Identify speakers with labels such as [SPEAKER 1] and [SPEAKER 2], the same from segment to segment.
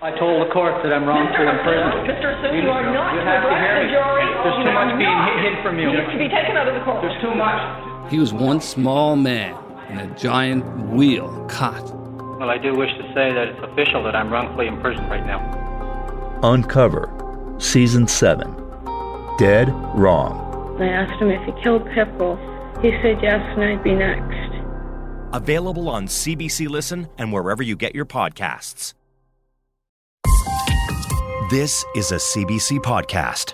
[SPEAKER 1] I told the court that I'm wrongfully imprisoned.
[SPEAKER 2] Mr. Sue, you are not to address the jury.
[SPEAKER 1] There's too much being hid from you.
[SPEAKER 2] He needs to be taken out of the court.
[SPEAKER 1] There's too much.
[SPEAKER 3] He was one small man in a giant wheel caught.
[SPEAKER 1] Well, I do wish to say that it's official that I'm wrongfully imprisoned right now.
[SPEAKER 4] Uncover, Season 7. Dead Wrong.
[SPEAKER 5] I asked him if he killed Pippo. He said yes, and I'd be next.
[SPEAKER 6] Available on CBC Listen and wherever you get your podcasts. This is a CBC podcast.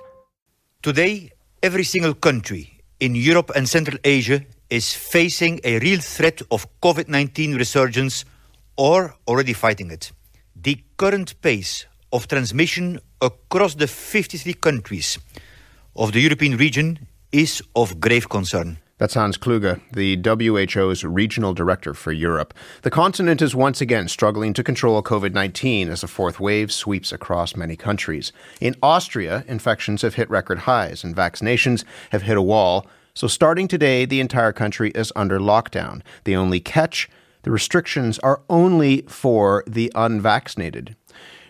[SPEAKER 7] Today, every single country in Europe and Central Asia is facing a real threat of COVID-19 resurgence or already fighting it. The current pace of transmission across the 53 countries of the European region is of grave concern.
[SPEAKER 8] That's Hans Kluge, the WHO's regional director for Europe. The continent is once again struggling to control COVID-19 as a fourth wave sweeps across many countries. In Austria, infections have hit record highs and vaccinations have hit a wall. So starting today, the entire country is under lockdown. The only catch, the restrictions are only for the unvaccinated.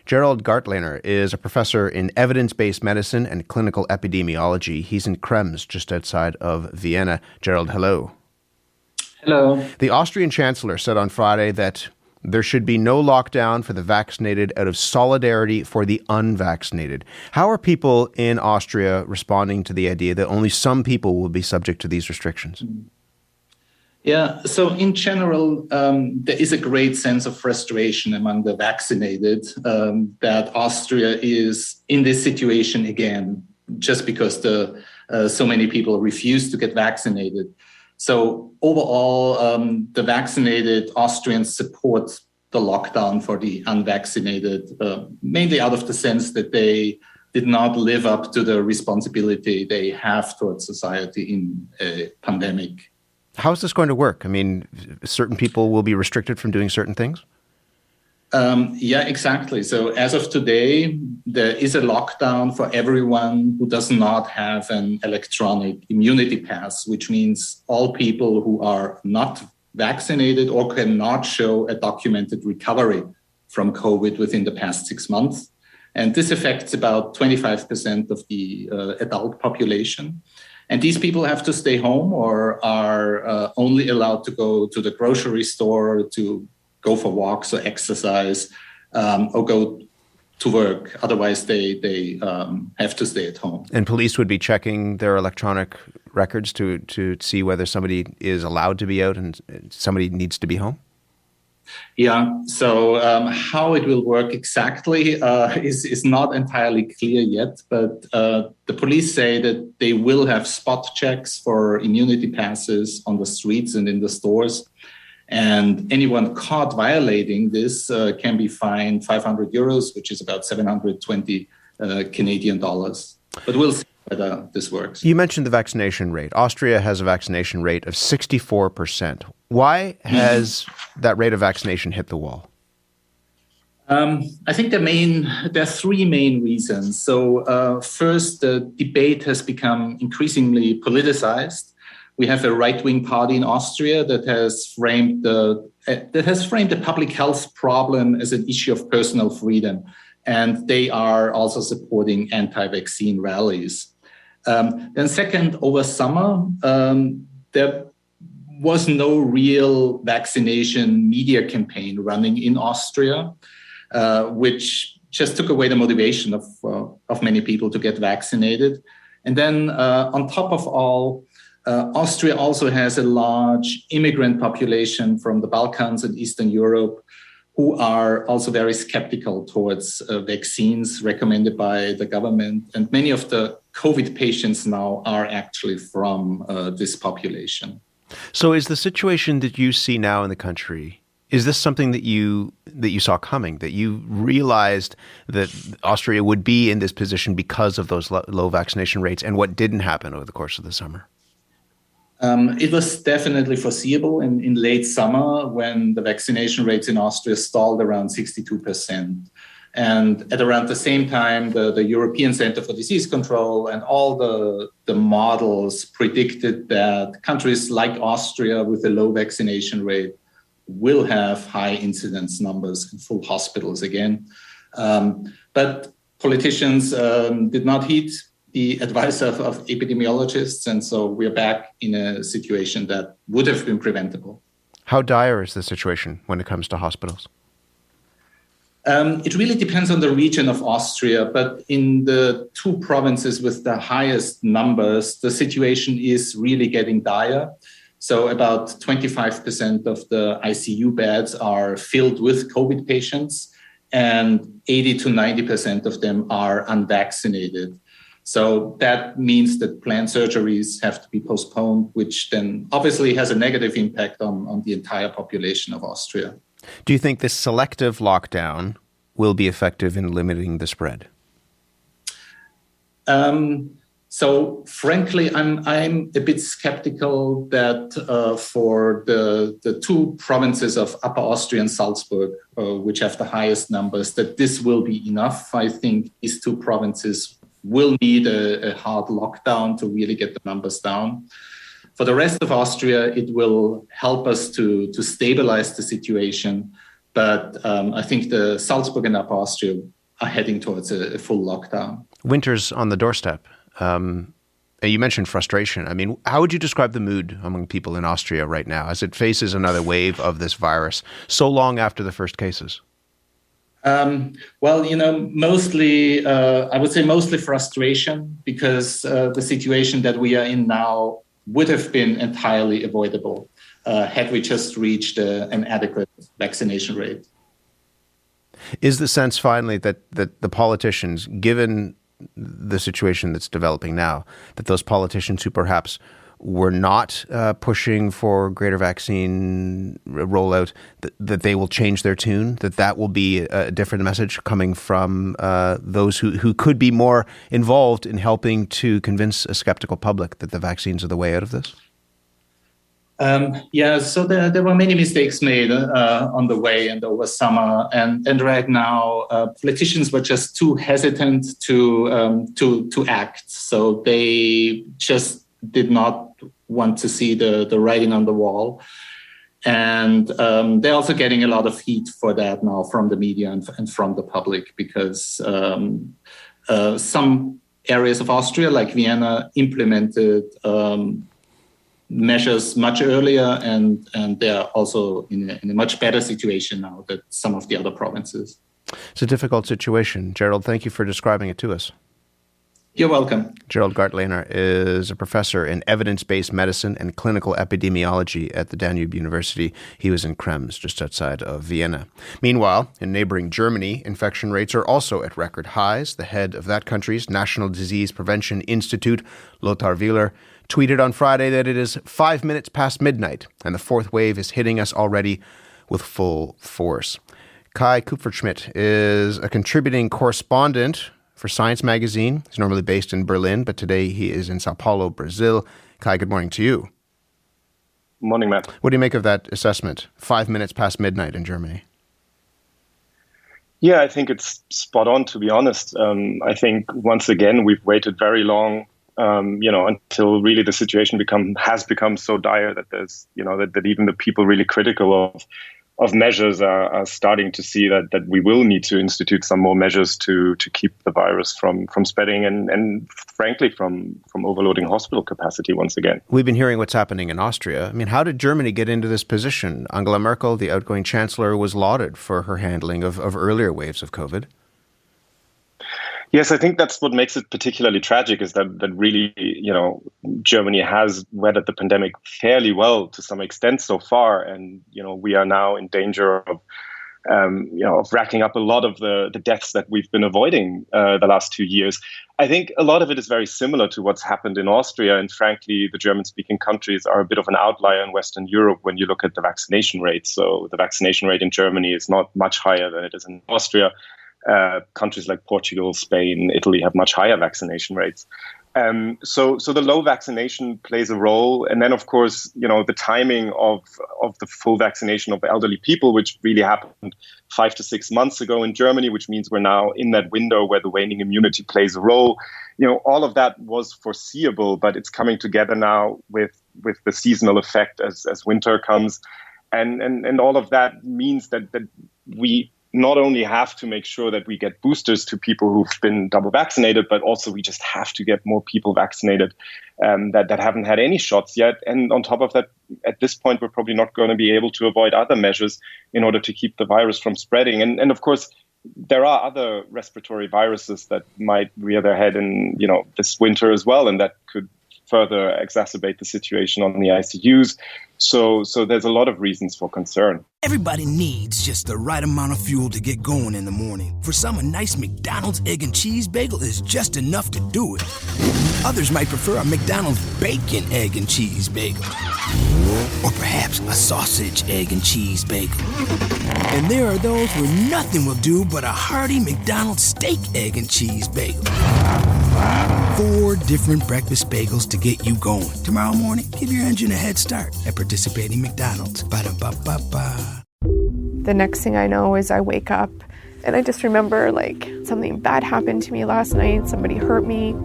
[SPEAKER 8] Gerald Gartlener is a professor in evidence-based medicine and clinical epidemiology. He's in Krems, just outside of Vienna. Gerald, hello.
[SPEAKER 9] Hello.
[SPEAKER 8] The Austrian chancellor said on Friday that there should be no lockdown for the vaccinated out of solidarity for the unvaccinated. How are people in Austria responding to the idea that only some people will be subject to these restrictions?
[SPEAKER 9] Yeah, so in general, there is a great sense of frustration among the vaccinated that Austria is in this situation again, just because so many people refuse to get vaccinated. So overall, the vaccinated Austrians support the lockdown for the unvaccinated, mainly out of the sense that they did not live up to the responsibility they have towards society in a pandemic.
[SPEAKER 8] How is this going to work? I mean, certain people will be restricted from doing certain things?
[SPEAKER 9] Yeah, exactly. So as of today, there is a lockdown for everyone who does not have an electronic immunity pass, which means all people who are not vaccinated or cannot show a documented recovery from COVID within the past 6 months. And this affects about 25% of the adult population. And these people have to stay home or are only allowed to go to the grocery store, to go for walks or exercise, or go to work. Otherwise, they have to stay at home.
[SPEAKER 8] And police would be checking their electronic records to see whether somebody is allowed to be out and somebody needs to be home?
[SPEAKER 9] Yeah, so how it will work exactly is not entirely clear yet, but the police say that they will have spot checks for immunity passes on the streets and in the stores. And anyone caught violating this can be fined 500 euros, which is about 720 Canadian dollars. But we'll see whether this works.
[SPEAKER 8] You mentioned the vaccination rate. Austria has a vaccination rate of 64%. Why has that rate of vaccination hit the wall?
[SPEAKER 9] I think there are three main reasons. So first, the debate has become increasingly politicized. We have a right-wing party in Austria that has framed the public health problem as an issue of personal freedom, and they are also supporting anti-vaccine rallies. Then second, over summer, there was no real vaccination media campaign running in Austria, which just took away the motivation of many people to get vaccinated. And then on top of all, Austria also has a large immigrant population from the Balkans and Eastern Europe who are also very skeptical towards vaccines recommended by the government. And many of the COVID patients now are actually from this population.
[SPEAKER 8] So is the situation that you see now in the country, is this something that you saw coming, that you realized that Austria would be in this position because of those low vaccination rates and what didn't happen over the course of the summer?
[SPEAKER 9] It was definitely foreseeable in late summer when the vaccination rates in Austria stalled around 62%. And at around the same time, the European Center for Disease Control and all the models predicted that countries like Austria with a low vaccination rate will have high incidence numbers in full hospitals again. But politicians did not heed the advice of epidemiologists, and so we're back in a situation that would have been preventable.
[SPEAKER 8] How dire is the situation when it comes to hospitals?
[SPEAKER 9] It really depends on the region of Austria, but in the two provinces with the highest numbers, the situation is really getting dire. So about 25% of the ICU beds are filled with COVID patients, and 80 to 90% of them are unvaccinated. So that means that planned surgeries have to be postponed, which then obviously has a negative impact on the entire population of Austria.
[SPEAKER 8] Do you think this selective lockdown will be effective in limiting the spread?
[SPEAKER 9] So frankly, I'm a bit skeptical that for the two provinces of Upper Austria and Salzburg, which have the highest numbers, that this will be enough. I think these two provinces will need a hard lockdown to really get the numbers down. For the rest of Austria, it will help us to stabilize the situation. But I think the Salzburg and Upper Austria are heading towards a full lockdown. Winter's
[SPEAKER 8] on the doorstep. You mentioned frustration. I mean, how would you describe the mood among people in Austria right now as it faces another wave of this virus so long after the first cases?
[SPEAKER 9] Mostly, I would say mostly frustration, because the situation that we are in now would have been entirely avoidable had we just reached an adequate vaccination rate.
[SPEAKER 8] Is the sense finally that the politicians, given the situation that's developing now, that those politicians who perhaps were not pushing for greater vaccine rollout, that they will change their tune, that will be a different message coming from those who could be more involved in helping to convince a skeptical public that the vaccines are the way out of this?
[SPEAKER 9] So there were many mistakes made on the way and over summer, and right now politicians were just too hesitant to act. So they just did not want to see the writing on the wall, and they're also getting a lot of heat for that now from the media and from the public, because some areas of Austria, like Vienna, implemented measures much earlier, and they're also in a much better situation now than some of the other provinces.
[SPEAKER 8] It's a difficult situation. Gerald, thank you for describing it to us.
[SPEAKER 9] You're welcome.
[SPEAKER 8] Gerald Gartlehner is a professor in evidence-based medicine and clinical epidemiology at the Danube University. He was in Krems, just outside of Vienna. Meanwhile, in neighboring Germany, infection rates are also at record highs. The head of that country's National Disease Prevention Institute, Lothar Wieler, tweeted on Friday that it is 5 minutes past midnight and the fourth wave is hitting us already with full force. Kai Kupferschmidt is a contributing correspondent for Science magazine. He's normally based in Berlin, but today he is in Sao Paulo, Brazil. Kai, good morning to you.
[SPEAKER 10] Morning, Matt.
[SPEAKER 8] What do you make of that assessment? 5 minutes past midnight in Germany.
[SPEAKER 10] Yeah, I think it's spot on, to be honest. I think once again, we've waited very long, until really the situation has become so dire that there's, that even the people really critical of measures are starting to see that we will need to institute some more measures to keep the virus from spreading and frankly from overloading hospital capacity once again.
[SPEAKER 8] We've been hearing what's happening in Austria. I mean, how did Germany get into this position? Angela Merkel, the outgoing chancellor, was lauded for her handling of earlier waves of COVID.
[SPEAKER 10] Yes, I think that's what makes it particularly tragic, is that really, Germany has weathered the pandemic fairly well to some extent so far. And, we are now in danger of racking up a lot of the deaths that we've been avoiding the last 2 years. I think a lot of it is very similar to what's happened in Austria. And frankly, the German-speaking countries are a bit of an outlier in Western Europe when you look at the vaccination rate. So the vaccination rate in Germany is not much higher than it is in Austria. Countries like Portugal, Spain, Italy have much higher vaccination rates. So the low vaccination plays a role. And then, of course, the timing of the full vaccination of elderly people, which really happened 5 to 6 months ago in Germany, which means we're now in that window where the waning immunity plays a role. All of that was foreseeable, but it's coming together now with the seasonal effect as winter comes. And all of that means that we not only have to make sure that we get boosters to people who've been double vaccinated, but also we just have to get more people vaccinated that haven't had any shots yet. And on top of that, at this point, we're probably not going to be able to avoid other measures in order to keep the virus from spreading. And of course, there are other respiratory viruses that might rear their head in, this winter as well, and that could further exacerbate the situation on the ICUs. So there's a lot of reasons for concern.
[SPEAKER 11] Everybody needs just the right amount of fuel to get going in the morning. For some, a nice McDonald's egg and cheese bagel is just enough to do it. Others might prefer a McDonald's bacon, egg, and cheese bagel. Or perhaps a sausage, egg, and cheese bagel. And there are those where nothing will do but a hearty McDonald's steak, egg, and cheese bagel. 4 different breakfast bagels to get you going. Tomorrow morning, give your engine a head start at participating McDonald's. Ba-da-ba-ba-ba.
[SPEAKER 12] The next thing I know is I wake up and I just remember something bad happened to me last night. Somebody hurt me.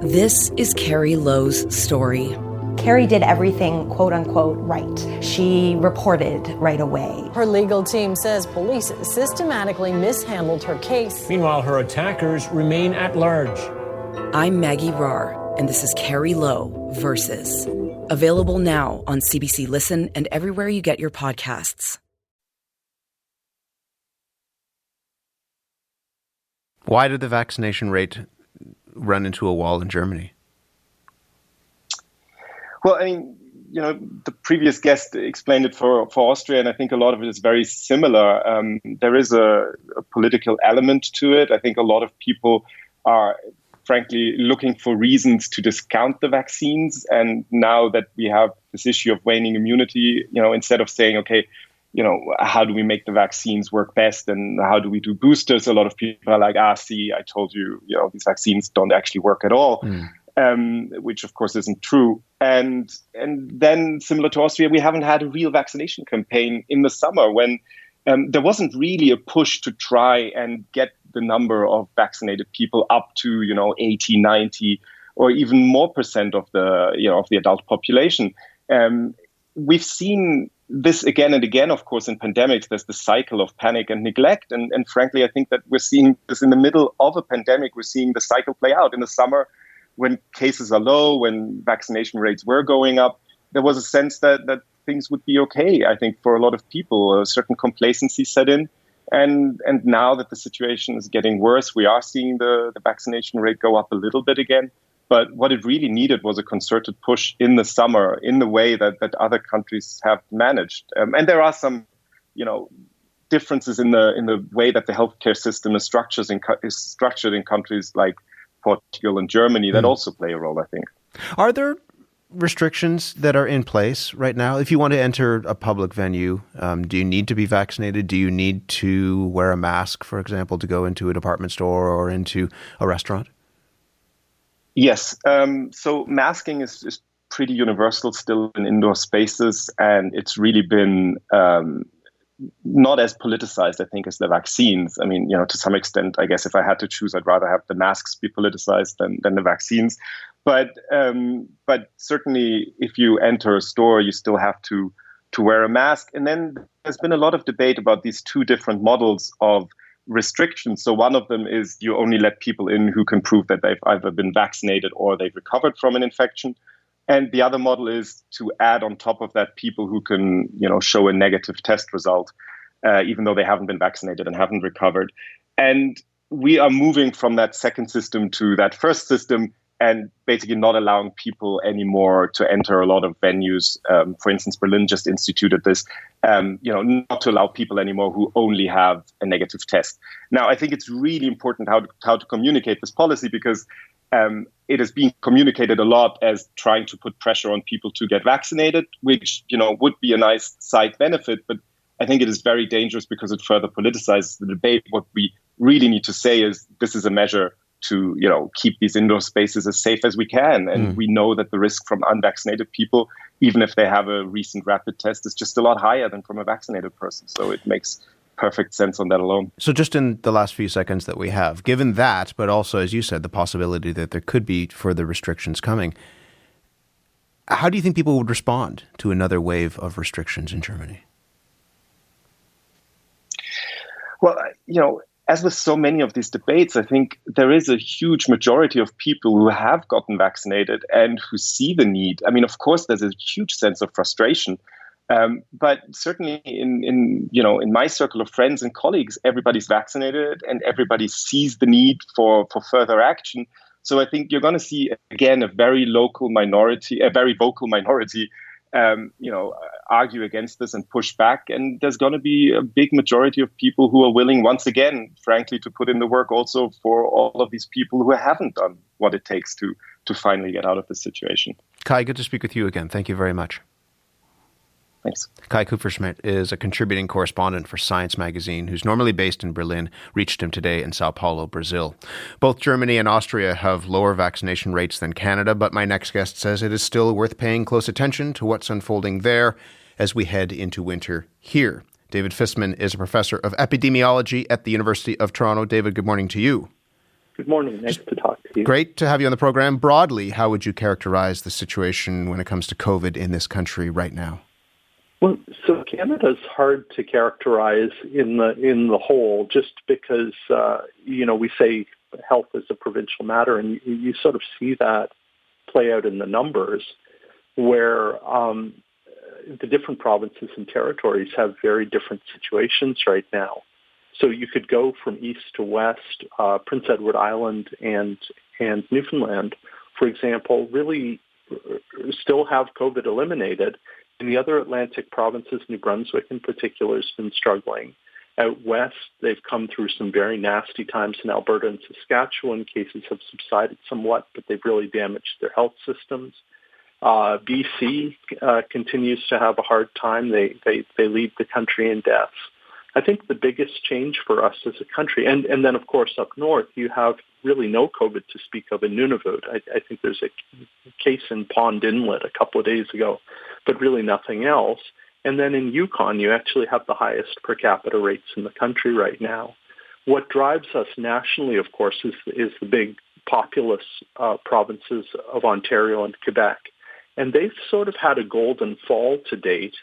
[SPEAKER 13] This is Carrie Lowe's story.
[SPEAKER 14] Carrie did everything, quote unquote, right. She reported right away.
[SPEAKER 2] Her legal team says police systematically mishandled her case.
[SPEAKER 15] Meanwhile, her attackers remain at large.
[SPEAKER 13] I'm Maggie Rahr, and this is Carrie Lowe Versus. Available now on CBC Listen and everywhere you get your podcasts.
[SPEAKER 8] Why did the vaccination rate run into a wall in Germany?
[SPEAKER 10] Well, the previous guest explained it for Austria, and I think a lot of it is very similar. There is a political element to it. I think a lot of people are, frankly, looking for reasons to discount the vaccines. And now that we have this issue of waning immunity, instead of saying, okay, how do we make the vaccines work best and how do we do boosters? A lot of people are like, see, I told you, these vaccines don't actually work at all. Which of course isn't true. And then similar to Austria, we haven't had a real vaccination campaign in the summer when there wasn't really a push to try and get the number of vaccinated people up to, 80, 90, or even more percent of the adult population. We've seen this again and again, of course, in pandemics. There's the cycle of panic and neglect. And frankly, I think that we're seeing this in the middle of a pandemic. We're seeing the cycle play out. In the summer, when cases are low, when vaccination rates were going up, there was a sense that things would be okay. I think for a lot of people, a certain complacency set in. And now that the situation is getting worse, we are seeing the vaccination rate go up a little bit again. But what it really needed was a concerted push in the summer in the way that other countries have managed. And there are some, differences in the way that the healthcare system is structured in countries like Portugal and Germany that also play a role, I think.
[SPEAKER 8] Are there restrictions that are in place right now? If you want to enter a public venue, do you need to be vaccinated? Do you need to wear a mask, for example, to go into a department store or into a restaurant?
[SPEAKER 10] Yes. So masking is pretty universal still in indoor spaces, and it's really been not as politicized, I think, as the vaccines. I mean, to some extent, I guess if I had to choose, I'd rather have the masks be politicized than the vaccines. But certainly, if you enter a store, you still have to wear a mask. And then there's been a lot of debate about these 2 different models of restrictions. So one of them is you only let people in who can prove that they've either been vaccinated or they've recovered from an infection. And the other model is to add on top of that people who can, show a negative test result, even though they haven't been vaccinated and haven't recovered. And we are moving from that second system to that first system and basically not allowing people anymore to enter a lot of venues. For instance, Berlin just instituted this, not to allow people anymore who only have a negative test. Now, I think it's really important how to communicate this policy because it is being communicated a lot as trying to put pressure on people to get vaccinated, which, would be a nice side benefit. But I think it is very dangerous because it further politicizes the debate. What we really need to say is this is a measure to, keep these indoor spaces as safe as we can. And we know that the risk from unvaccinated people, even if they have a recent rapid test, is just a lot higher than from a vaccinated person. So it makes perfect sense on that alone.
[SPEAKER 8] So just in the last few seconds that we have, given that, but also, as you said, the possibility that there could be further restrictions coming, how do you think people would respond to another wave of restrictions in Germany?
[SPEAKER 10] Well, as with so many of these debates, I think there is a huge majority of people who have gotten vaccinated and who see the need. I mean, of course, there's a huge sense of frustration. But certainly in my circle of friends and colleagues, everybody's vaccinated and everybody sees the need for further action. So I think you're going to see, again, a very vocal minority, argue against this and push back. And there's going to be a big majority of people who are willing, once again, frankly, to put in the work also for all of these people who haven't done what it takes to finally get out of this situation.
[SPEAKER 8] Kai, good to speak with you again. Thank you very much.
[SPEAKER 10] Thanks.
[SPEAKER 8] Kai Kupferschmidt is a contributing correspondent for Science magazine, who's normally based in Berlin, reached him today in Sao Paulo, Brazil. Both Germany and Austria have lower vaccination rates than Canada, but my next guest says it is still worth paying close attention to what's unfolding there as we head into winter here. David Fistman is a professor of epidemiology at the University of Toronto. David, good morning to you.
[SPEAKER 16] Good morning. Nice to talk to you.
[SPEAKER 8] Great to have you on the program. Broadly, how would you characterize the situation when it comes to COVID in this country right now?
[SPEAKER 16] Well, so Canada's hard to characterize in the whole, just because we say health is a provincial matter, and you sort of see that play out in the numbers, where the different provinces and territories have very different situations right now. So you could go from east to west. Prince Edward Island and Newfoundland, for example, really still have COVID eliminated. In the other Atlantic provinces, New Brunswick in particular has been struggling. Out west, they've come through some very nasty times in Alberta and Saskatchewan. Cases have subsided somewhat, but they've really damaged their health systems. BC continues to have a hard time. They lead the country in deaths. I think the biggest change for us as a country, and then, of course, up north, you have really no COVID to speak of in Nunavut. I think there's a case in Pond Inlet a couple of days ago, but really nothing else. And then in Yukon, you actually have the highest per capita rates in the country right now. What drives us nationally, of course, is the big populous provinces of Ontario and Quebec. And they've sort of had a golden fall to date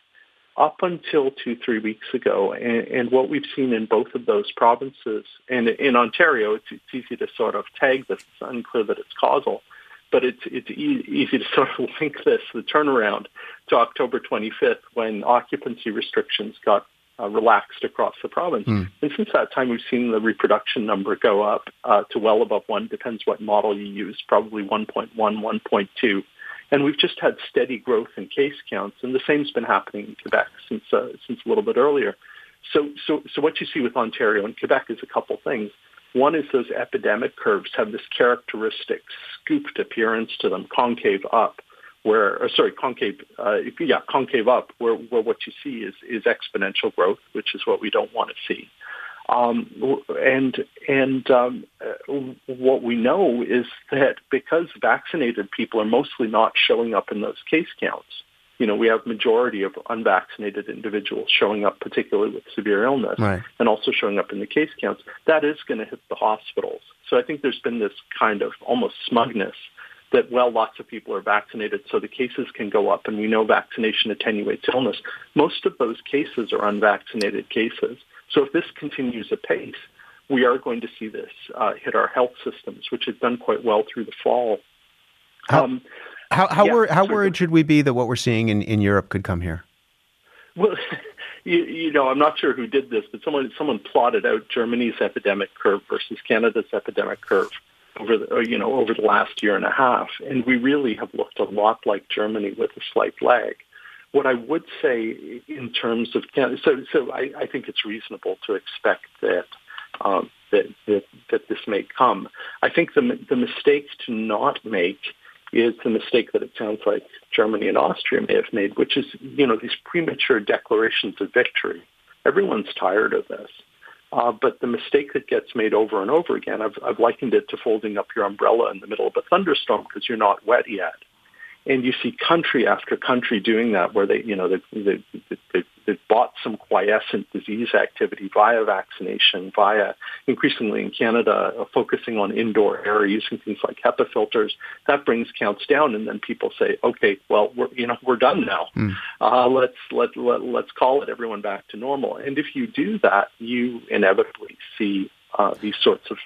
[SPEAKER 16] up until 2-3 weeks ago. And what we've seen in both of those provinces, and in Ontario, it's easy to sort of tag this. It's unclear that it's causal, but it's easy to sort of link the turnaround to October 25th, when occupancy restrictions got relaxed across the province. And since that time, we've seen the reproduction number go up to well above 1, depends what model you use, probably 1.1, 1.2. And we've just had steady growth in case counts, and the same's been happening in Quebec since a little bit earlier. So what you see with Ontario and Quebec is a couple things. One is those epidemic curves have this characteristic scooped appearance to them, concave up, concave up, where what you see is exponential growth, which is what we don't want to see. What we know is that because vaccinated people are mostly not showing up in those case counts, we have majority of unvaccinated individuals showing up, particularly with severe illness, right, and also showing up in the case counts, that is going to hit the hospitals. So I think there's been this kind of almost smugness that, well, lots of people are vaccinated, so the cases can go up, and we know vaccination attenuates illness. Most of those cases are unvaccinated cases. So if this continues apace, we are going to see this hit our health systems, which has done quite well through the fall.
[SPEAKER 8] How worried should we be that what we're seeing in Europe could come here?
[SPEAKER 16] Well, I'm not sure who did this, but someone plotted out Germany's epidemic curve versus Canada's epidemic curve over the last year and a half, and we really have looked a lot like Germany with a slight lag. What I would say in terms of Canada, so I think it's reasonable to expect that this may come. I think the mistake to not make is the mistake that it sounds like Germany and Austria may have made, which is, these premature declarations of victory. Everyone's tired of this. But the mistake that gets made over and over again, I've likened it to folding up your umbrella in the middle of a thunderstorm because you're not wet yet. And you see country after country doing that, where they bought some quiescent disease activity via vaccination, via increasingly in Canada focusing on indoor air, using things like HEPA filters. That brings counts down, and then people say, okay, well, we're done now. Let's call it everyone back to normal. And if you do that, you inevitably see these sorts of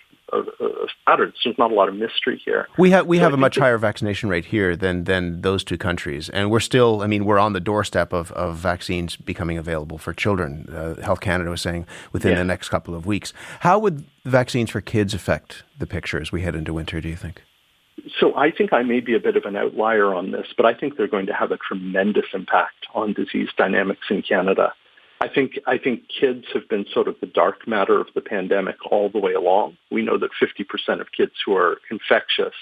[SPEAKER 16] patterns. There's not a lot of mystery here.
[SPEAKER 8] We have a much higher vaccination rate here than those two countries, and we're still. We're on the doorstep of vaccines becoming available for children. Health Canada was saying within the next couple of weeks. How would vaccines for kids affect the picture as we head into winter, do you think?
[SPEAKER 16] So I think I may be a bit of an outlier on this, but I think they're going to have a tremendous impact on disease dynamics in Canada. I think kids have been sort of the dark matter of the pandemic all the way along. We know that 50% of kids who are infectious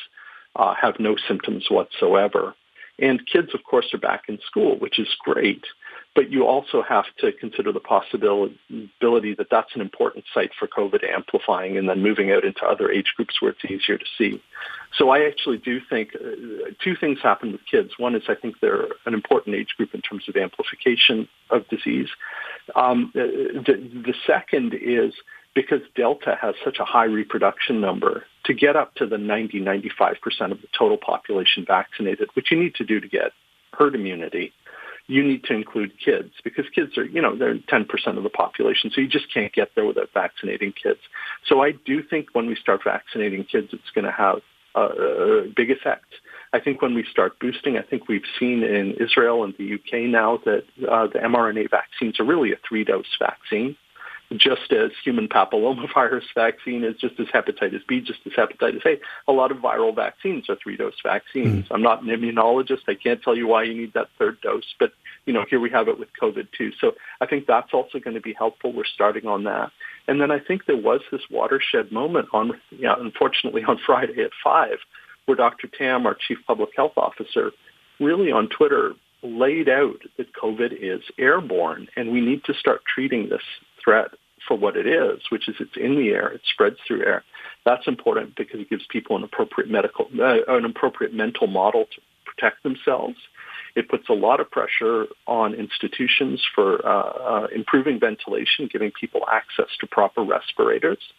[SPEAKER 16] have no symptoms whatsoever. And kids, of course, are back in school, which is great. But you also have to consider the possibility that that's an important site for COVID amplifying and then moving out into other age groups where it's easier to see. So I actually do think two things happen with kids. One is I think they're an important age group in terms of amplification of disease. The second is because Delta has such a high reproduction number, to get up to the 95% of the total population vaccinated, which you need to do to get herd immunity, you need to include kids, because kids are, they're 10% of the population. So you just can't get there without vaccinating kids. So I do think when we start vaccinating kids, it's going to have a big effect. I think when we start boosting, I think we've seen in Israel and the UK now that the mRNA vaccines are really a 3-dose vaccine, just as human papillomavirus vaccine is, just as hepatitis B, just as hepatitis A. A lot of viral vaccines are 3-dose vaccines. I'm not an immunologist. I can't tell you why you need that third dose, but here we have it with COVID too. So I think that's also going to be helpful. We're starting on that. And then I think there was this watershed moment unfortunately on Friday at 5, where Dr. Tam, our Chief Public Health Officer, really on Twitter laid out that COVID is airborne, and we need to start treating this threat for what it is, which is it's in the air, it spreads through air. That's important because it gives people an appropriate mental model to protect themselves. It puts a lot of pressure on institutions for improving ventilation, giving people access to proper respirators.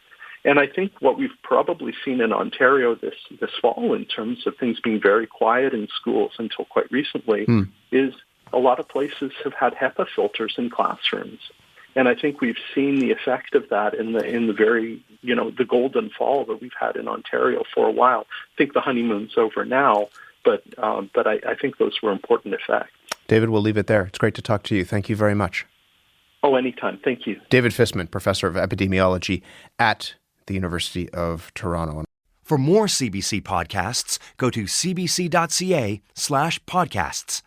[SPEAKER 16] And I think what we've probably seen in Ontario this fall, in terms of things being very quiet in schools until quite recently, is a lot of places have had HEPA filters in classrooms. And I think we've seen the effect of that in the very, the golden fall that we've had in Ontario for a while. I think the honeymoon's over now, but I think those were important effects.
[SPEAKER 8] David, we'll leave it there. It's great to talk to you. Thank you very much.
[SPEAKER 16] Oh, anytime. Thank you.
[SPEAKER 8] David Fistman, Professor of Epidemiology at the University of Toronto.
[SPEAKER 6] For more CBC podcasts, go to cbc.ca/podcasts.